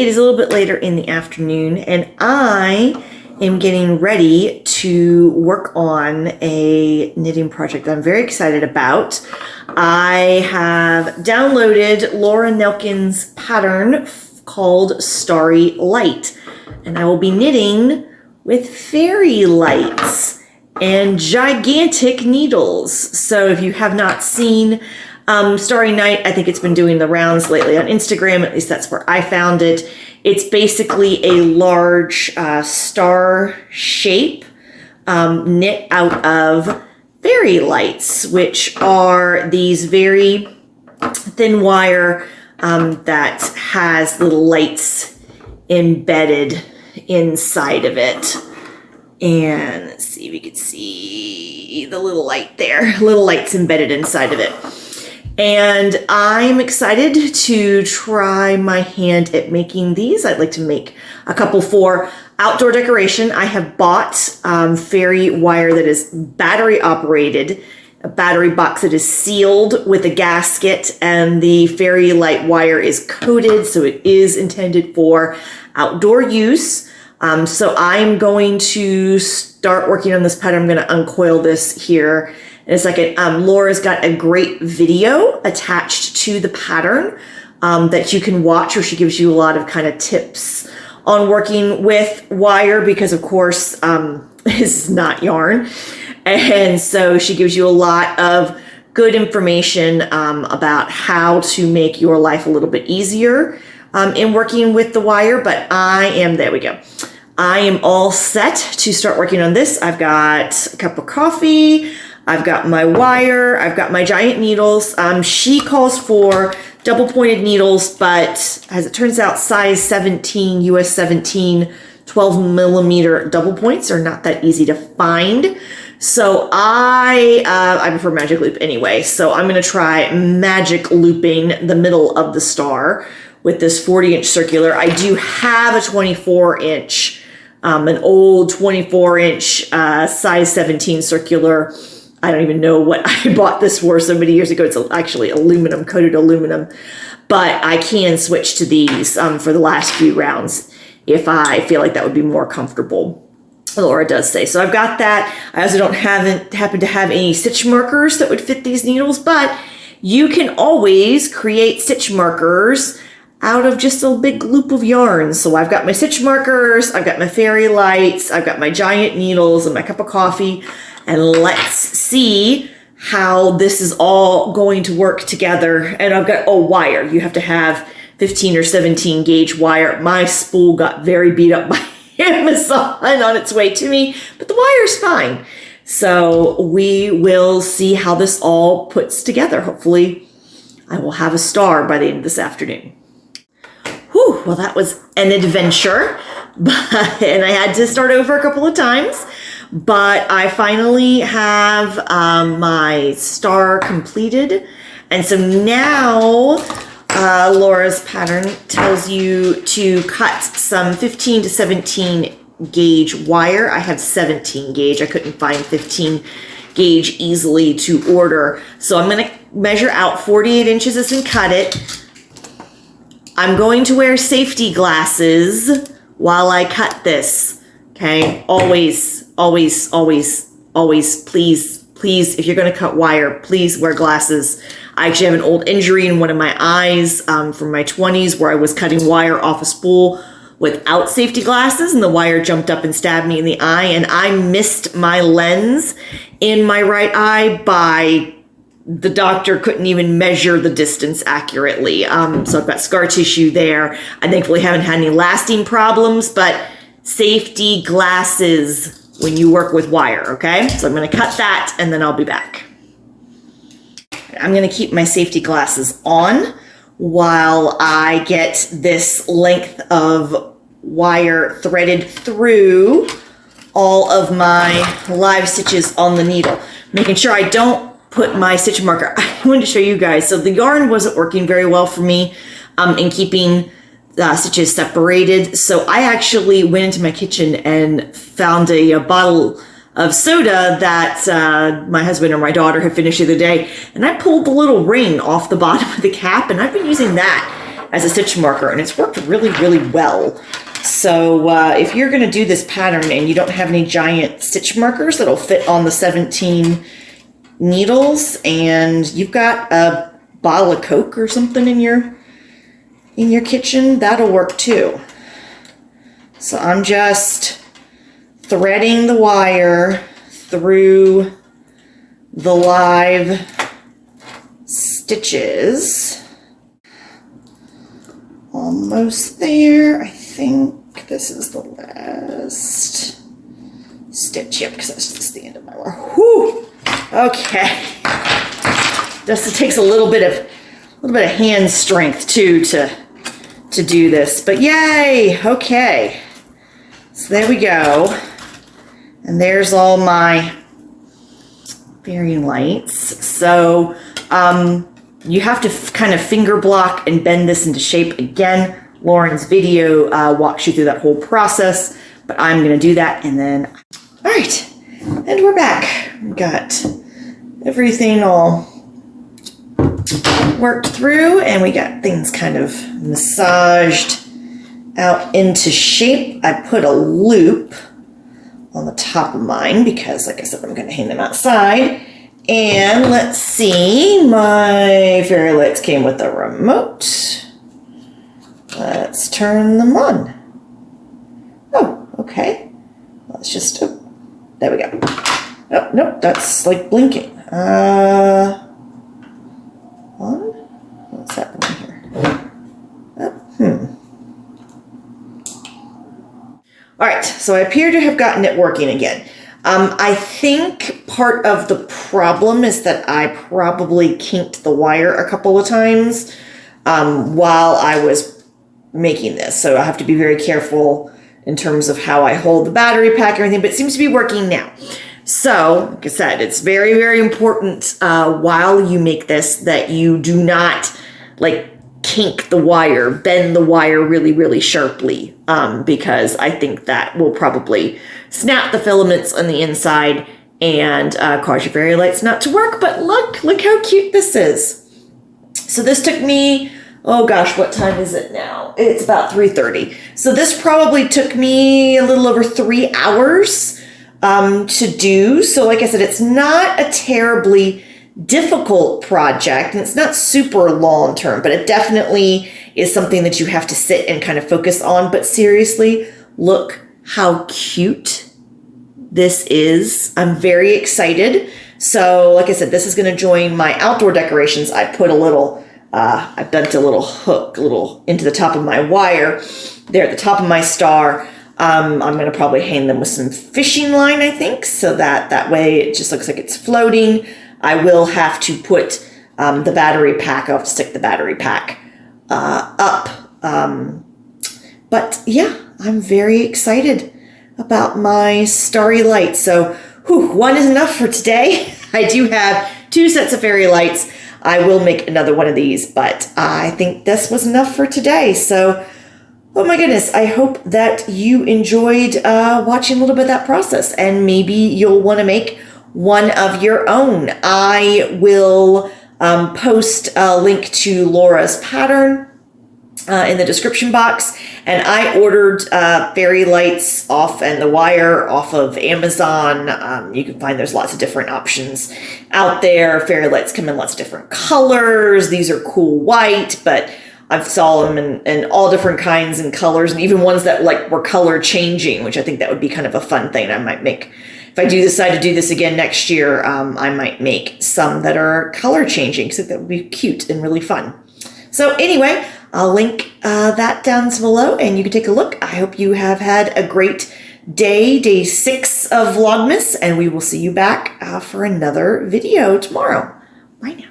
it is a little bit later in the afternoon, and I am getting ready to work on a knitting project that I'm very excited about. I have downloaded Laura Nelkin's pattern called Starry Light, and I will be knitting with fairy lights and gigantic needles. So if you have not seen Starry Night, I think it's been doing the rounds lately on Instagram, at least that's where I found it. It's basically a large star shape knit out of fairy lights, which are these very thin wire that has little lights embedded inside of it. And let's see if you can see the little light there, little lights embedded inside of it. And I'm excited to try my hand at making these. I'd like to make a couple for outdoor decoration. I have bought fairy wire that is battery operated, a battery box that is sealed with a gasket, and the fairy light wire is coated, so it is intended for outdoor use. So I'm going to start working on this pattern. I'm going to uncoil this here. And it's like Laura's got a great video attached to the pattern that you can watch, where she gives you a lot of kind of tips on working with wire, because of course this is not yarn. And so she gives you a lot of good information about how to make your life a little bit easier in working with the wire. But there we go. I am all set to start working on this. I've got a cup of coffee, I've got my wire, I've got my giant needles. She calls for double pointed needles, but as it turns out, size 17, US 17, 12 millimeter double points are not that easy to find. So I prefer magic loop anyway. So I'm gonna try magic looping the middle of the star with this 40-inch circular. I do have a 24-inch, an old 24-inch size 17 circular. I don't even know what I bought this for so many years ago. It's actually aluminum, coated aluminum. But I can switch to these for the last few rounds if I feel like that would be more comfortable. Laura does say. So I've got that. I also happen to have any stitch markers that would fit these needles, but you can always create stitch markers out of just a big loop of yarn. So I've got my stitch markers, I've got my fairy lights, I've got my giant needles and my cup of coffee, and let's see how this is all going to work together. And I've got, wire. You have to have 15 or 17 gauge wire. My spool got very beat up by Amazon on its way to me, but the wire's fine. So we will see how this all puts together. Hopefully I will have a star by the end of this afternoon. Whew, well, that was an adventure, and I had to start over a couple of times, but I finally have my star completed. And so now Laura's pattern tells you to cut some 15 to 17 gauge wire. I have 17 gauge. I couldn't find 15 gauge easily to order. So I'm going to measure out 48 inches and cut it. I'm going to wear safety glasses while I cut this, okay? Always, always, always, always, please, if you're gonna cut wire, please wear glasses. I actually have an old injury in one of my eyes from my 20s where I was cutting wire off a spool without safety glasses, and the wire jumped up and stabbed me in the eye, and I missed my lens in my right eye by the doctor couldn't even measure the distance accurately. So I've got scar tissue there. I thankfully haven't had any lasting problems, but safety glasses when you work with wire, okay? So I'm gonna cut that and then I'll be back. I'm gonna keep my safety glasses on while I get this length of wire threaded through all of my live stitches on the needle, making sure I don't put my stitch marker. I wanted to show you guys. So the yarn wasn't working very well for me in keeping stitches separated. So I actually went into my kitchen and found a bottle of soda that my husband or my daughter had finished the other day. And I pulled the little ring off the bottom of the cap, and I've been using that as a stitch marker, and it's worked really, really well. So if you're going to do this pattern and you don't have any giant stitch markers that'll fit on the 17 needles, and you've got a bottle of Coke or something in your kitchen, that'll work too. So I'm just threading the wire through the live stitches. Almost there. I think this is the last stitch. Yep, because that's just the end of my wire. Whew! Okay. Just it takes a little bit of hand strength too to do this, but yay! Okay. So there we go. And there's all my fairy lights. So you have to kind of finger block and bend this into shape. Again, Lauren's video walks you through that whole process, but I'm going to do that. And then, all right, and we're back. We've got everything all worked through, and we got things kind of massaged out into shape. I put a loop on the top of mine because, like I said, I'm going to hang them outside. And let's see, my fairy lights came with a remote. Let's turn them on. Oh, okay. Let's just, oh, there we go. Oh, nope, that's like blinking. On? What's happening here? All right, so I appear to have gotten it working again. I think part of the problem is that I probably kinked the wire a couple of times while I was making this. So I have to be very careful in terms of how I hold the battery pack and everything, but it seems to be working now. So, like I said, it's very, very important while you make this that you do not like kink the wire, bend the wire really, really sharply, because I think that will probably snap the filaments on the inside and cause your fairy lights not to work. But look how cute this is. So this took me, oh gosh, what time is it now? It's about 3:30. So this probably took me a little over 3 hours to do. So like I said, it's not a terribly difficult project, and it's not super long term, but it definitely is something that you have to sit and kind of focus on. But seriously, look how cute this is. I'm very excited. So like I said, this is going to join my outdoor decorations. I put a little, I bent a little hook, into the top of my wire there at the top of my star. I'm going to probably hang them with some fishing line, I think, so that way it just looks like it's floating. I will have to put the battery pack, I'll have to stick the battery pack up. But yeah, I'm very excited about my starry lights. So one is enough for today. I do have 2 sets of fairy lights. I will make another one of these, but I think this was enough for today. So, oh my goodness, I hope that you enjoyed watching a little bit of that process, and maybe you'll want to make one of your own. I will post a link to Laura's pattern in the description box, and I ordered fairy lights and the wire off of Amazon. You can find there's lots of different options out there. Fairy lights come in lots of different colors. These are cool white, but I've saw them in all different kinds and colors, and even ones that like were color changing, which I think that would be kind of a fun thing. I might make, if I do decide to do this again next year, I might make some that are color changing, so that would be cute and really fun. So anyway, I'll link that down below, and you can take a look. I hope you have had a great day 6 of Vlogmas, and we will see you back for another video tomorrow. Bye now.